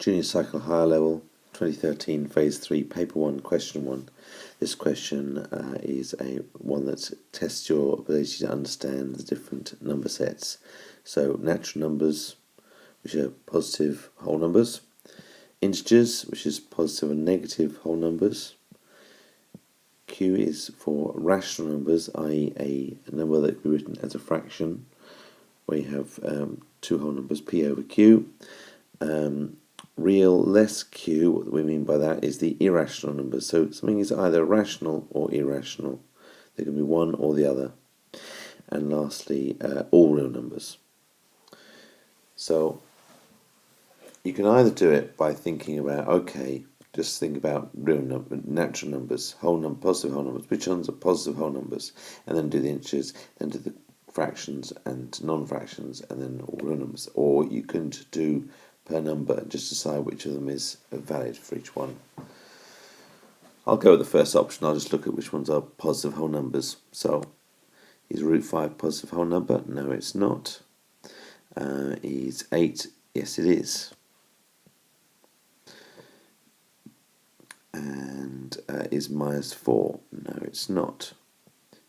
Junior Cycle Higher Level 2013 Phase 3 Paper 1 Question 1. This question is one that tests your ability to understand the different number sets. So natural numbers, which are positive whole numbers, integers, which is positive and negative whole numbers. Q is for rational numbers, i.e. a number that can be written as a fraction, where you have two whole numbers, P over Q. Real less Q, what we mean by that is the irrational numbers. So something is either rational or irrational. There can be one or the other. And lastly, all real numbers. So you can either do it by thinking about, just think about natural numbers, positive whole numbers, which ones are positive whole numbers, and then do the integers, then do the fractions and non-fractions, and then all real numbers. Or you can do per number and just decide which of them is valid for each one. I'll go with the first option. I'll just look at which ones are positive whole numbers. So, is root 5 positive whole number? No, it's not. Is 8? Yes, it is. And is minus 4? No, it's not.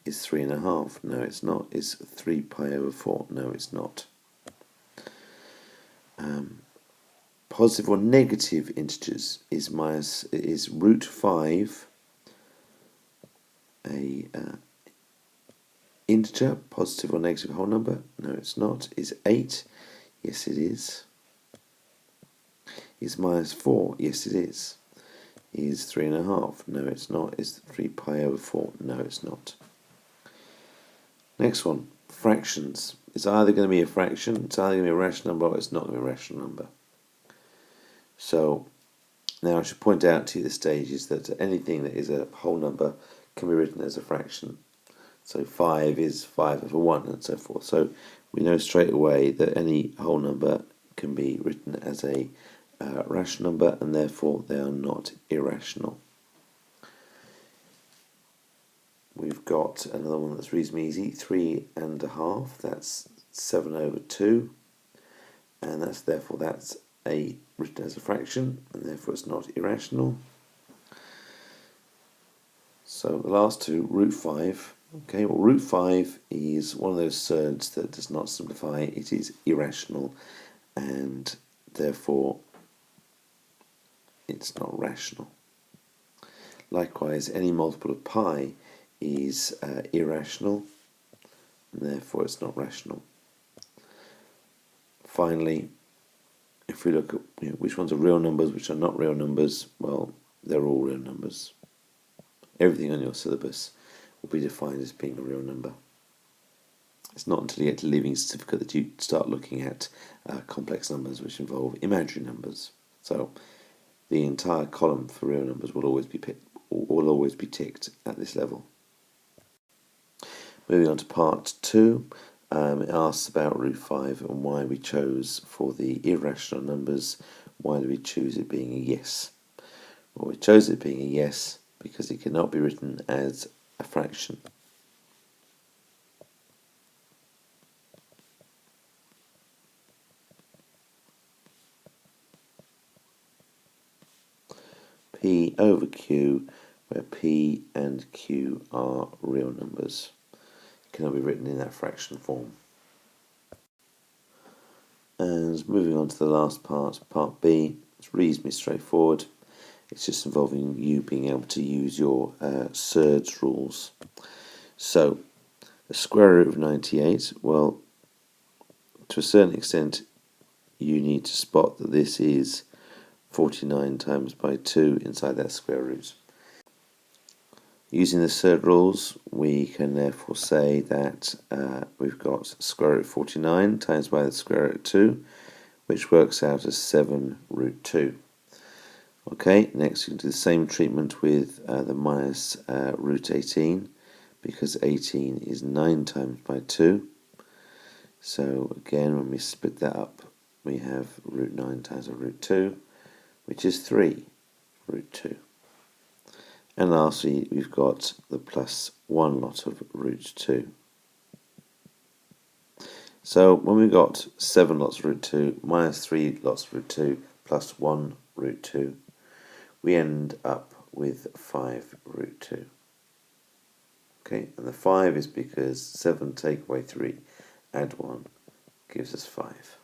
Is 3.5? No, it's not. Is 3 pi over 4? No, it's not. Positive or negative integers is root 5 a integer, positive or negative whole number? No, it's not. Is 8? Yes, it is. Is minus 4? Yes, it is. Is 3.5? No, it's not. Is 3 pi over 4? No, it's not. Next one, fractions. It's either going to be a fraction, it's either going to be a rational number, or it's not going to be a rational number. So now I should point out to you the stages that anything that is a whole number can be written as a fraction. So 5 is 5 over 1 and so forth. So we know straight away that any whole number can be written as a rational number, and therefore they are not irrational. We've got another one that's reasonably easy, 3.5, that's 7 over 2, and that's written as a fraction, and therefore it's not irrational. So the last two, root 5. Okay, well, root 5 is one of those surds that does not simplify. It is irrational, and therefore it's not rational. Likewise, any multiple of pi is irrational, and therefore it's not rational. Finally, if we look at which ones are real numbers, which are not real numbers, well, they're all real numbers. Everything on your syllabus will be defined as being a real number. It's not until you get to Leaving Certificate that you start looking at complex numbers, which involve imaginary numbers. So the entire column for real numbers will always be ticked at this level. Moving on to part 2. It asks about root 5 and why we chose for the irrational numbers, why do we choose it being a yes? Well, we chose it being a yes because it cannot be written as a fraction. P over Q, where P and Q are real numbers, cannot be written in that fraction form. And moving on to the last part, part B, it's reasonably straightforward. It's just involving you being able to use your surds rules. So, the square root of 98, well, to a certain extent, you need to spot that this is 49 times by 2 inside that square root. Using the surd rules, we can therefore say that we've got square root of 49 times by the square root of 2, which works out as 7 root 2. Okay, next we can do the same treatment with the minus root 18, because 18 is 9 times by 2. So again, when we split that up, we have root 9 times root 2, which is 3 root 2. And lastly, we've got the plus 1 lot of root 2. So when we've got 7 lots of root 2, minus 3 lots of root 2, plus 1 root 2, we end up with 5 root 2. Okay, and the 5 is because 7 take away 3, add 1, gives us 5.